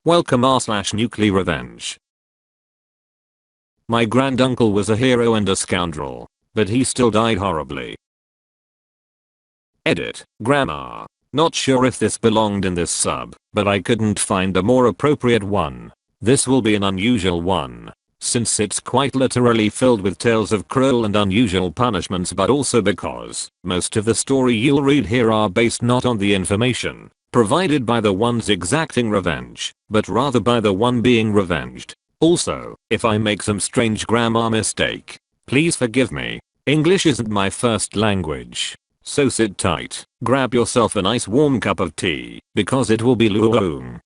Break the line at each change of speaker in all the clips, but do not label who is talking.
Welcome r/Nuclearrevenge. My granduncle was a hero and a scoundrel, but he still died horribly. Edit. Grammar. Not sure if this belonged in this sub, but I couldn't find a more appropriate one. This will be an unusual one, since it's quite literally filled with tales of cruel and unusual punishments, but also because most of the story you'll read here are based not on the information provided by the ones exacting revenge, but rather by the one being revenged. Also, if I make some strange grammar mistake, please forgive me. English isn't my first language. So sit tight, grab yourself a nice warm cup of tea, because it will be luoong.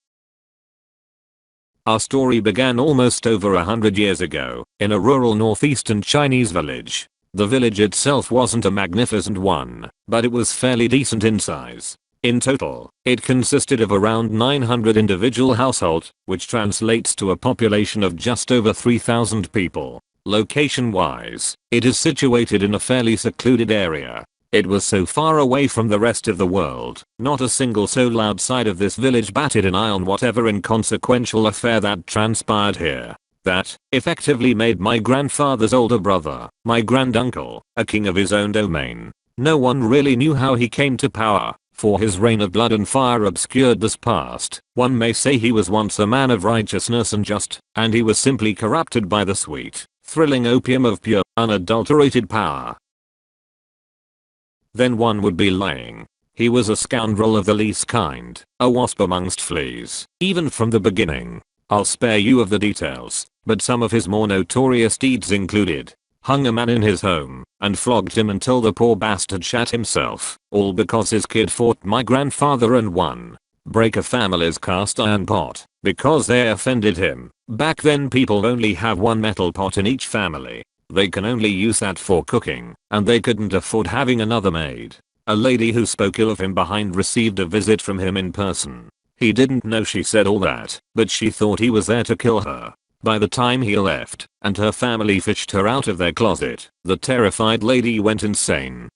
Our story began almost over 100 years ago, in a rural northeastern Chinese village. The village itself wasn't a magnificent one, but it was fairly decent in size. In total, it consisted of around 900 individual households, which translates to a population of just over 3,000 people. Location-wise, it is situated in a fairly secluded area. It was so far away from the rest of the world, not a single soul outside of this village batted an eye on whatever inconsequential affair that transpired here. That effectively made my grandfather's older brother, my granduncle, a king of his own domain. No one really knew how he came to power, for his reign of blood and fire obscured this past. One may say he was once a man of righteousness and just, and he was simply corrupted by the sweet, thrilling opium of pure, unadulterated power. Then one would be lying. He was a scoundrel of the least kind, a wasp amongst fleas, even from the beginning. I'll spare you of the details, but some of his more notorious deeds included: hung a man in his home, and flogged him until the poor bastard shat himself, all because his kid fought my grandfather and won. Break a family's cast iron pot, because they offended him. Back then people only have one metal pot in each family. They can only use that for cooking, and they couldn't afford having another maid. A lady who spoke ill of him behind received a visit from him in person. He didn't know she said all that, but she thought he was there to kill her. By the time he left, and her family fished her out of their closet, the terrified lady went insane.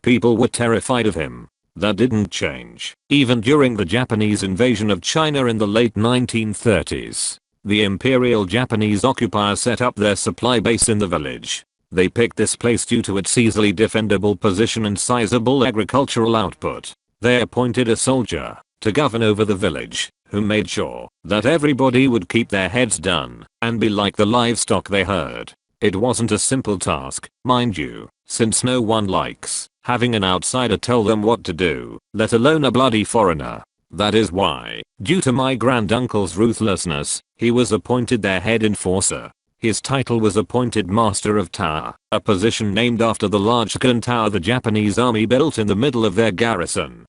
People were terrified of him. That didn't change, even during the Japanese invasion of China in the late 1930s. The Imperial Japanese occupiers set up their supply base in the village. They picked this place due to its easily defendable position and sizable agricultural output. They appointed a soldier to govern over the village, who made sure that everybody would keep their heads down and be like the livestock they herd. It wasn't a simple task, mind you, since no one likes having an outsider tell them what to do, let alone a bloody foreigner. That is why, due to my granduncle's ruthlessness, he was appointed their head enforcer. His title was appointed Master of Tower, a position named after the large gun tower the Japanese army built in the middle of their garrison.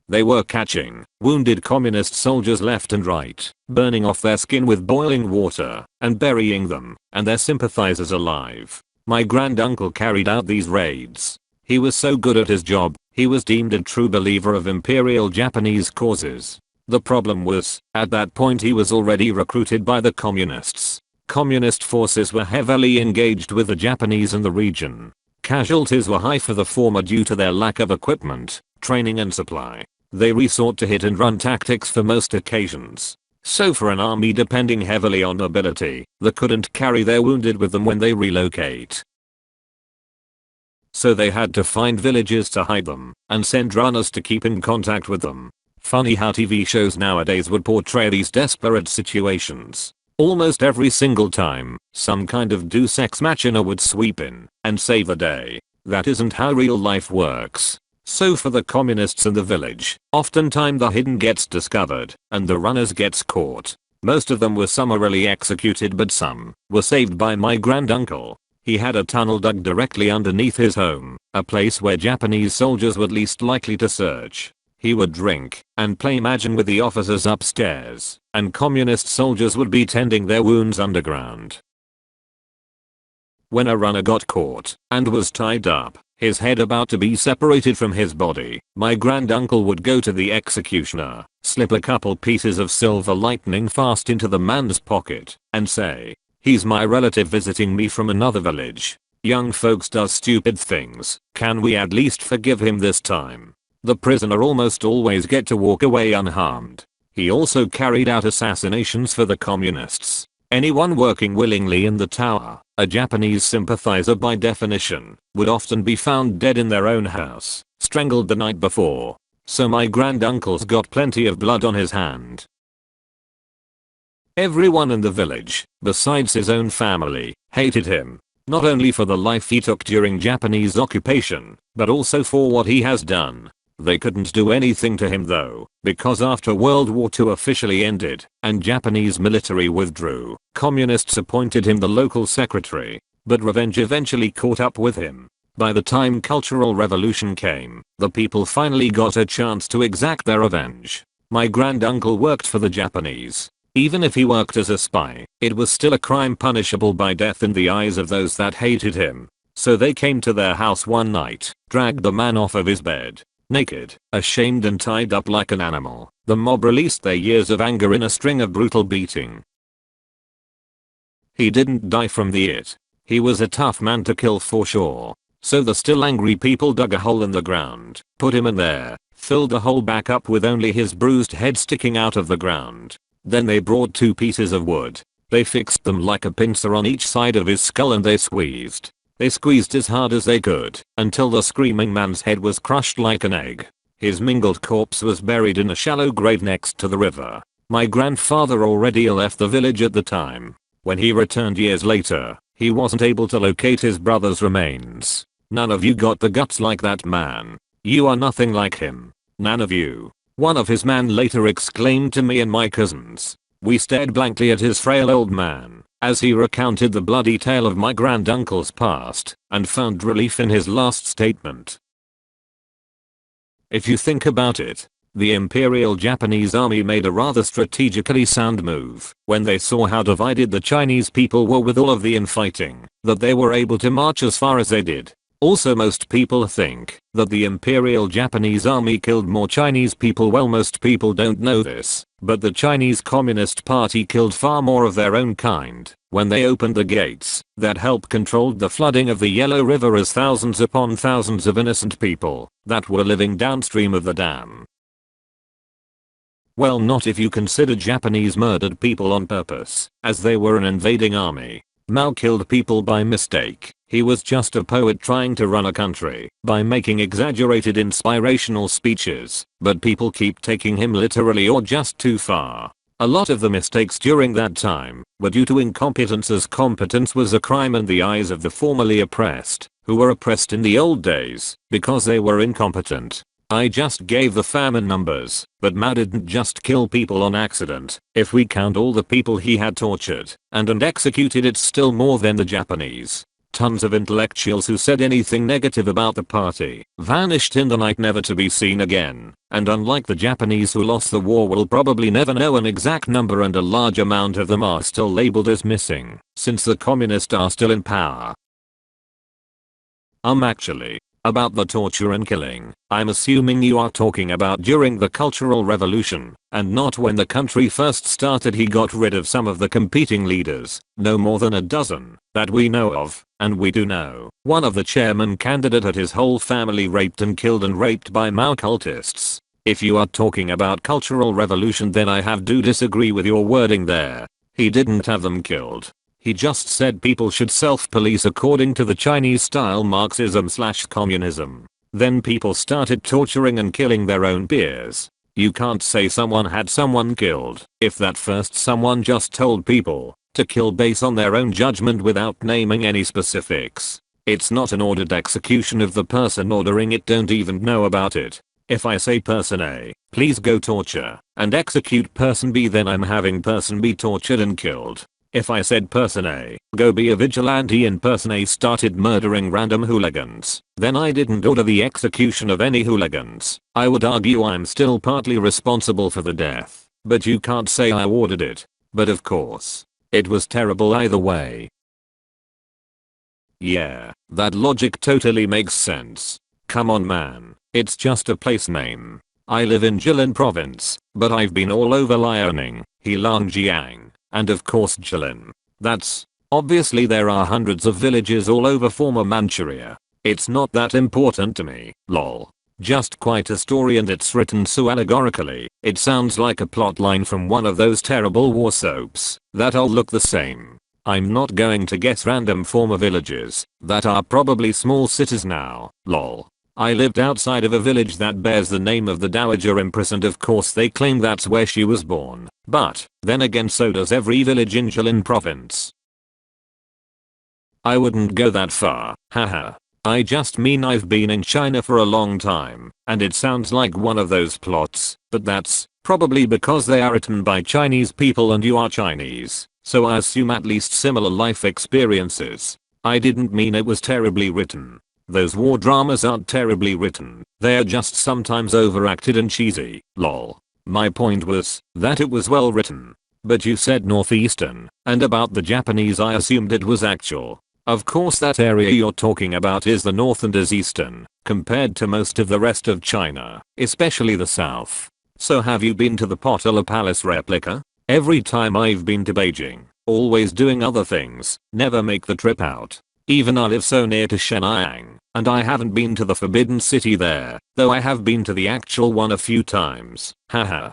They were catching wounded communist soldiers left and right, burning off their skin with boiling water, and burying them and their sympathizers alive. My granduncle carried out these raids. He was so good at his job, he was deemed a true believer of Imperial Japanese causes. The problem was, at that point he was already recruited by the communists. Communist forces were heavily engaged with the Japanese in the region. Casualties were high for the former due to their lack of equipment, training and supply. They resort to hit and run tactics for most occasions. So for an army depending heavily on mobility, they couldn't carry their wounded with them when they relocate. So they had to find villages to hide them, and send runners to keep in contact with them. Funny how TV shows nowadays would portray these desperate situations. Almost every single time, some kind of Deus Ex Machina would sweep in and save the day. That isn't how real life works. So for the communists in the village, oftentimes the hidden gets discovered, and the runners gets caught. Most of them were summarily executed, but some were saved by my granduncle. He had a tunnel dug directly underneath his home, a place where Japanese soldiers were least likely to search. He would drink and play Mahjong with the officers upstairs, and communist soldiers would be tending their wounds underground. When a runner got caught and was tied up, his head about to be separated from his body, my granduncle would go to the executioner, slip a couple pieces of silver lightning fast into the man's pocket, and say, "He's my relative visiting me from another village. Young folks does stupid things, can we at least forgive him this time?" the prisoner almost always get to walk away unharmed. He also carried out assassinations for the communists. Anyone working willingly in the tower, a Japanese sympathizer by definition, would often be found dead in their own house, strangled the night before. So my granduncle's got plenty of blood on his hand. Everyone in the village, besides his own family, hated him. Not only for the life he took during Japanese occupation, but also for what he has done. They couldn't do anything to him though, because after World War II officially ended, and Japanese military withdrew, communists appointed him the local secretary. But revenge eventually caught up with him. By the time Cultural Revolution came, the people finally got a chance to exact their revenge. My granduncle worked for the Japanese. Even if he worked as a spy, it was still a crime punishable by death in the eyes of those that hated him. So they came to their house one night, dragged the man off of his bed. Naked, ashamed and tied up like an animal, the mob released their years of anger in a string of brutal beating. He didn't die from the it. He was a tough man to kill for sure. So the still angry people dug a hole in the ground, put him in there, filled the hole back up with only his bruised head sticking out of the ground. Then they brought 2 pieces of wood. They fixed them like a pincer on each side of his skull and they squeezed. They squeezed as hard as they could, until the screaming man's head was crushed like an egg. His mangled corpse was buried in a shallow grave next to the river. My grandfather already left the village at the time. When he returned years later, he wasn't able to locate his brother's remains. None of you got the guts like that man. You are nothing like him. None of you. One of his men later exclaimed to me and my cousins. We stared blankly at his frail old man, as he recounted the bloody tale of my granduncle's past, and found relief in his last statement. If you think about it, the Imperial Japanese Army made a rather strategically sound move when they saw how divided the Chinese people were with all of the infighting, that they were able to march as far as they did. Also, most people think that the Imperial Japanese Army killed more Chinese people. Well, most people don't know this, but the Chinese Communist Party killed far more of their own kind when they opened the gates that helped control the flooding of the Yellow River, as thousands upon thousands of innocent people that were living downstream of the dam. Well, not if you consider Japanese murdered people on purpose, as they were an invading army. Mao killed people by mistake. He was just a poet trying to run a country by making exaggerated inspirational speeches, but people keep taking him literally or just too far. A lot of the mistakes during that time were due to incompetence, as competence was a crime in the eyes of the formerly oppressed, who were oppressed in the old days because they were incompetent. I just gave the famine numbers, but Mao didn't just kill people on accident. If we count all the people he had tortured and executed, it's still more than the Japanese. Tons of intellectuals who said anything negative about the party vanished in the night, never to be seen again. And unlike the Japanese who lost the war, will probably never know an exact number, and a large amount of them are still labeled as missing, since the communists are still in power. Actually, about the torture and killing, I'm assuming you are talking about during the Cultural Revolution, and not when the country first started. He got rid of some of the competing leaders, no more than a dozen, that we know of, and we do know. One of the chairman candidate had his whole family raped and killed and raped by Mao cultists. If you are talking about Cultural Revolution, then I have to disagree with your wording there. He didn't have them killed. He just said people should self-police according to the Chinese-style Marxism/communism. Then people started torturing and killing their own peers. You can't say someone had someone killed if that first someone just told people to kill based on their own judgment without naming any specifics. It's not an ordered execution of the person ordering it. Don't even know about it. If I say person A, please go torture and execute person B, then I'm having person B tortured and killed. If I said person A, go be a vigilante, and person A started murdering random hooligans, then I didn't order the execution of any hooligans. I would argue I'm still partly responsible for the death, but you can't say I ordered it. But of course, it was terrible either way. Yeah, that logic totally makes sense. Come on man, it's just a place name. I live in Jilin province, but I've been all over Liaoning, Heilongjiang, and of course Jilin. That's obviously there are hundreds of villages all over former Manchuria. It's not that important to me, lol. Just quite a story, and it's written so allegorically, it sounds like a plotline from one of those terrible war soaps that all look the same. I'm not going to guess random former villages that are probably small cities now, lol. I lived outside of a village that bears the name of the Dowager Empress, and of course they claim that's where she was born. But then again, so does every village in Jilin province. I wouldn't go that far, haha. I just mean I've been in China for a long time, and it sounds like one of those plots, but that's probably because they are written by Chinese people and you are Chinese, so I assume at least similar life experiences. I didn't mean it was terribly written. Those war dramas aren't terribly written, they are just sometimes overacted and cheesy, lol. My point was that it was well written. But you said northeastern, and about the Japanese I assumed it was actual. Of course that area you're talking about is the north and is eastern, compared to most of the rest of China, especially the south. So have you been to the Potala Palace replica? Every time I've been to Beijing, always doing other things, never make the trip out. Even I live so near to Shenyang, and I haven't been to the Forbidden City there, though I have been to the actual one a few times, haha.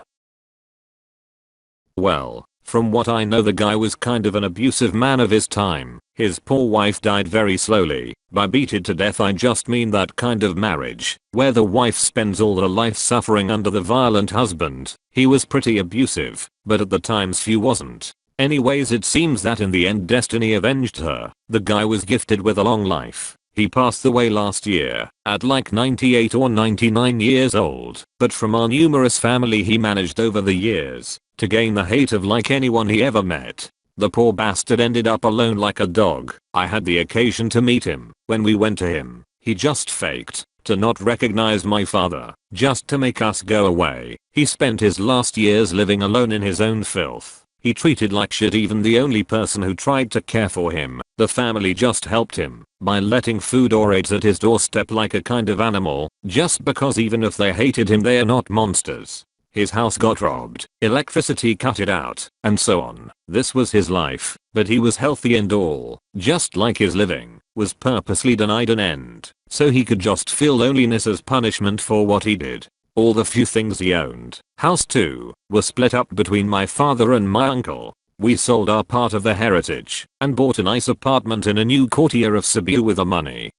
Well, from what I know the guy was kind of an abusive man of his time. His poor wife died very slowly. By beaten to death I just mean that kind of marriage, where the wife spends all her life suffering under the violent husband. He was pretty abusive, but at the times few wasn't. Anyways, it seems that in the end destiny avenged her. The guy was gifted with a long life. He passed away last year, at like 98 or 99 years old, but from our numerous family he managed over the years to gain the hate of like anyone he ever met. The poor bastard ended up alone like a dog. I had the occasion to meet him. When we went to him, he just faked to not recognize my father, just to make us go away. He spent his last years living alone in his own filth. He treated like shit even the only person who tried to care for him. The family just helped him by letting food or aids at his doorstep like a kind of animal, just because even if they hated him they are not monsters. His house got robbed, electricity cut it out, and so on. This was his life, but he was healthy and all, just like his living, was purposely denied an end, so he could just feel loneliness as punishment for what he did. All the few things he owned, house too, were split up between my father and my uncle. We sold our part of the heritage, and bought a nice apartment in a new quartier of Cebu with the money.